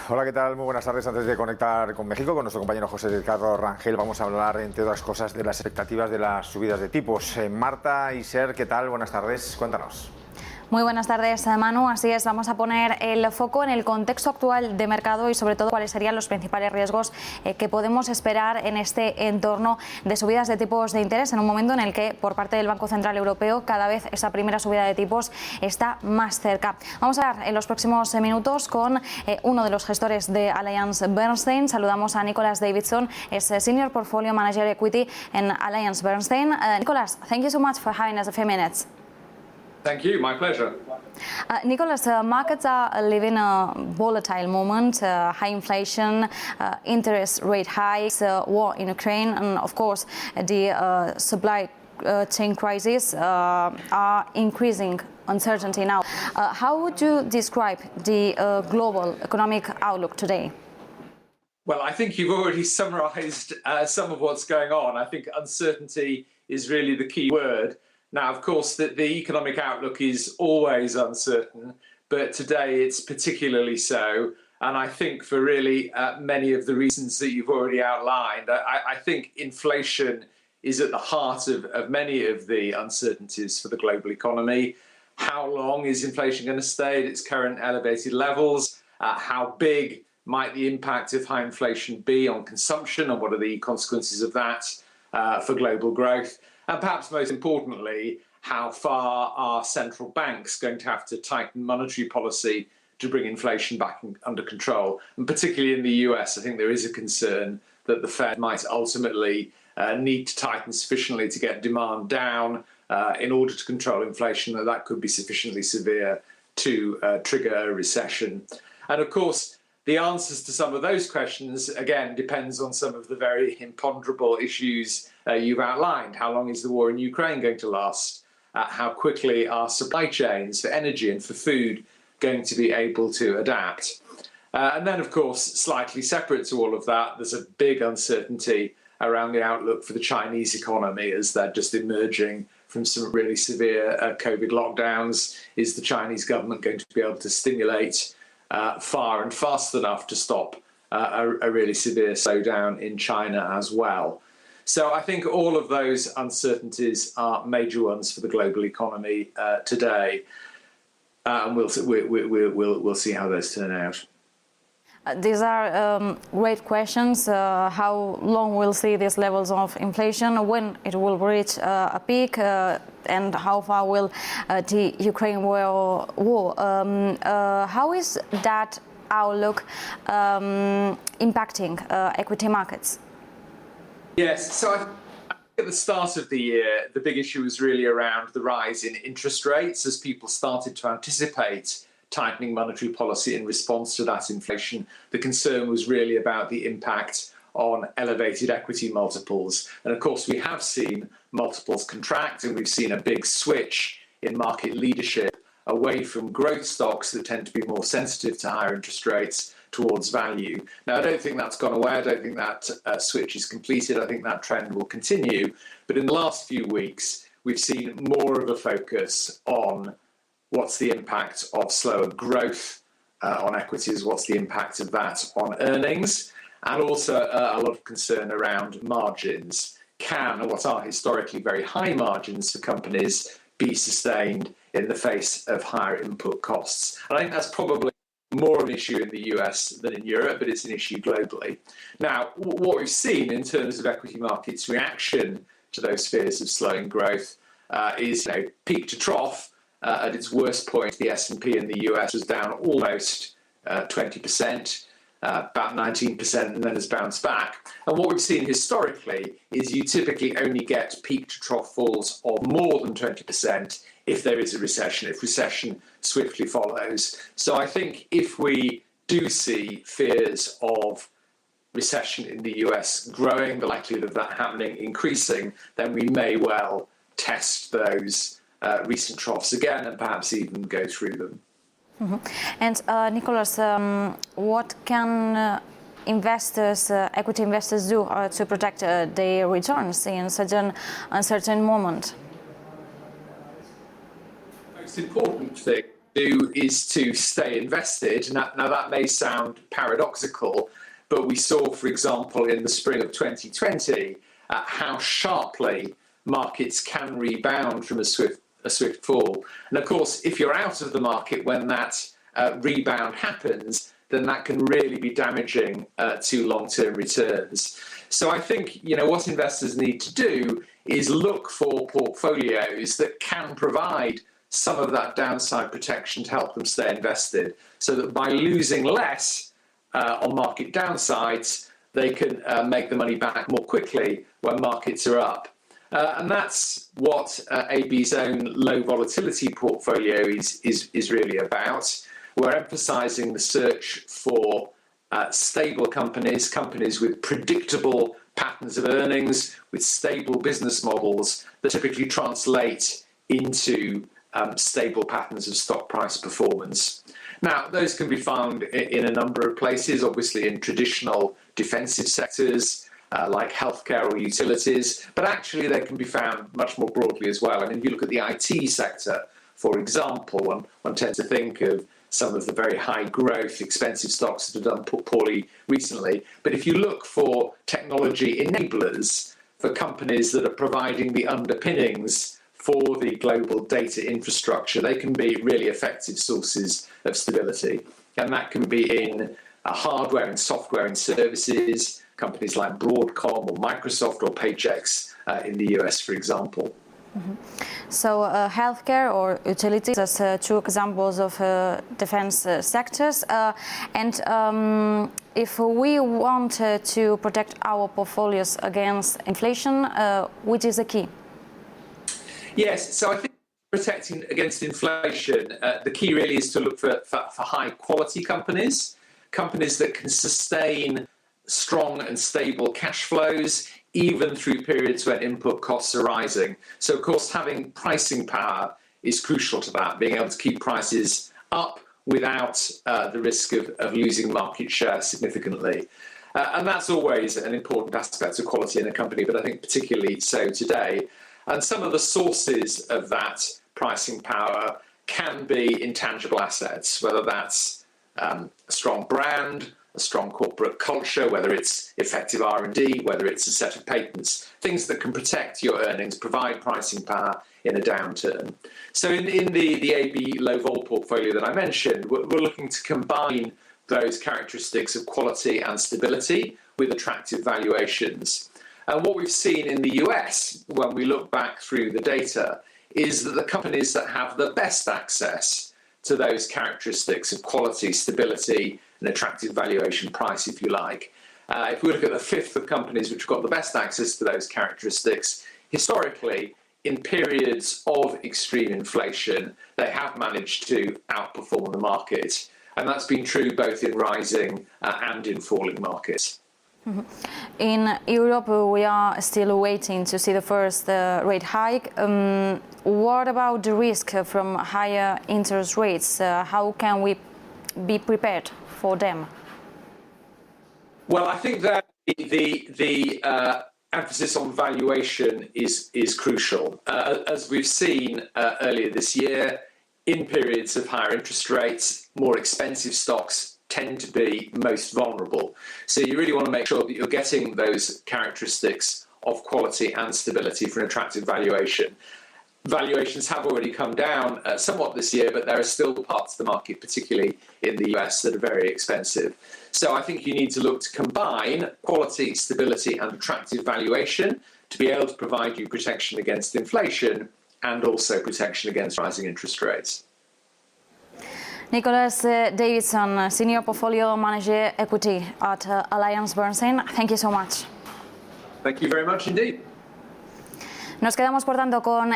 Hola, ¿qué tal? Muy buenas tardes. Antes de conectar con México, con nuestro compañero José Ricardo Rangel, vamos a hablar, entre otras cosas, de las expectativas de las subidas de tipos. Marta y Ser, ¿qué tal? Buenas tardes. Cuéntanos. Muy buenas tardes, Manu. Así es, vamos a poner el foco en el contexto actual de mercado y sobre todo cuáles serían los principales riesgos que podemos esperar en este entorno de subidas de tipos de interés en un momento en el que por parte del Banco Central Europeo cada vez esa primera subida de tipos está más cerca. Vamos a hablar en los próximos minutos con uno de los gestores de AllianceBernstein. Saludamos a Nicholas Davidson, es Senior Portfolio Manager Equity en AllianceBernstein. Nicholas, thank you so much for having us a few minutes. Thank you, my pleasure. Nicholas, markets are living a volatile moment, high inflation, interest rate hikes, war in Ukraine, and of course the supply chain crisis are increasing uncertainty now. How would you describe the global economic outlook today? Well, I think you've already summarised some of what's going on. I think uncertainty is really the key word. Now, of course, the economic outlook is always uncertain, but today it's particularly so. And I think for really many of the reasons that you've already outlined, I think inflation is at the heart of many of the uncertainties for the global economy. How long is inflation going to stay at its current elevated levels? How big might the impact of high inflation be on consumption, and what are the consequences of that for global growth? And perhaps most importantly, how far are central banks going to have to tighten monetary policy to bring inflation back under control? And particularly in the US, I think there is a concern that the Fed might ultimately need to tighten sufficiently to get demand down in order to control inflation, that could be sufficiently severe to trigger a recession. And of course, the answers to some of those questions, again, depends on some of the very imponderable issues you've outlined. How long is the war in Ukraine going to last? How quickly are supply chains for energy and for food going to be able to adapt? And then, of course, slightly separate to all of that, there's a big uncertainty around the outlook for the Chinese economy as they're just emerging from some really severe COVID lockdowns. Is the Chinese government going to be able to stimulate far and fast enough to stop a really severe slowdown in China as well? So I think all of those uncertainties are major ones for the global economy today, and we'll see how those turn out. These are great questions. How long we'll see these levels of inflation, when it will reach a peak, and how far will the Ukraine war? How is that outlook impacting equity markets? Yes, so I think at the start of the year, the big issue was really around the rise in interest rates as people started to anticipate tightening monetary policy in response to that inflation. The concern was really about the impact on elevated equity multiples. And of course, we have seen multiples contract, and we've seen a big switch in market leadership away from growth stocks that tend to be more sensitive to higher interest rates towards value. Now, I don't think that's gone away. I don't think that switch is completed. I think that trend will continue. But in the last few weeks, we've seen more of a focus on what's the impact of slower growth on equities, what's the impact of that on earnings, and also a lot of concern around margins. Can what are historically very high margins for companies be sustained in the face of higher input costs? And I think that's probably more an issue in the US than in Europe, but it's an issue globally. Now, what we've seen in terms of equity markets' reaction to those fears of slowing growth is peak to trough. At its worst point, the S&P in the US was down almost 20%, about 19%, and then has bounced back. And what we've seen historically is you typically only get peak to trough falls of more than 20% if there is a recession, if recession swiftly follows. So I think if we do see fears of recession in the US growing, the likelihood of that happening increasing, then we may well test those recent troughs again and perhaps even go through them. Mm-hmm. And Nicholas, what can investors, equity investors do to protect their returns in such an uncertain moment? The most important thing do is to stay invested. Now that may sound paradoxical, but we saw, for example, in the spring of 2020, how sharply markets can rebound from a swift fall. And of course, if you're out of the market when that rebound happens, then that can really be damaging to long-term returns. So I think, what investors need to do is look for portfolios that can provide some of that downside protection to help them stay invested, so that by losing less on market downsides, they can make the money back more quickly when markets are up. And that's what AB's own low volatility portfolio is really about. We're emphasising the search for stable companies with predictable patterns of earnings, with stable business models that typically translate into stable patterns of stock price performance. Now, those can be found in a number of places, obviously in traditional defensive sectors like healthcare or utilities, but actually they can be found much more broadly as well. I mean, if you look at the IT sector, for example, one tends to think of some of the very high growth, expensive stocks that have done poorly recently. But if you look for technology enablers, for companies that are providing the underpinnings for the global data infrastructure, they can be really effective sources of stability. And that can be in hardware and software and services, companies like Broadcom or Microsoft or Paychex in the US, for example. Mm-hmm. So healthcare or utilities as two examples of defense sectors. And if we want to protect our portfolios against inflation, which is the key? Yes, so I think protecting against inflation, the key really is to look for high quality companies that can sustain strong and stable cash flows, even through periods when input costs are rising. So, of course, having pricing power is crucial to that, being able to keep prices up without the risk of losing market share significantly. And that's always an important aspect of quality in a company, but I think particularly so today. And some of the sources of that pricing power can be intangible assets, whether that's a strong brand, a strong corporate culture, whether it's effective R&D, whether it's a set of patents, things that can protect your earnings, provide pricing power in a downturn. So in the AB low vol portfolio that I mentioned, we're looking to combine those characteristics of quality and stability with attractive valuations. And what we've seen in the US, when we look back through the data, is that the companies that have the best access to those characteristics of quality, stability, and attractive valuation price, if you like. If we look at the fifth of companies which have got the best access to those characteristics, historically, in periods of extreme inflation, they have managed to outperform the market. And that's been true both in rising and in falling markets. Mm-hmm. In Europe, we are still waiting to see the first rate hike. What about the risk from higher interest rates? How can we be prepared for them? Well, I think that the emphasis on valuation is crucial. As we've seen earlier this year, in periods of higher interest rates, more expensive stocks tend to be most vulnerable. So you really want to make sure that you're getting those characteristics of quality and stability for an attractive valuation. Valuations have already come down somewhat this year, but there are still parts of the market, particularly in the US, that are very expensive. So I think you need to look to combine quality, stability, and attractive valuation to be able to provide you protection against inflation and also protection against rising interest rates. Nicholas Davidson, Senior Portfolio Manager Equity at AllianceBernstein. Thank you so much. Thank you very much indeed. Nos quedamos, por tanto, con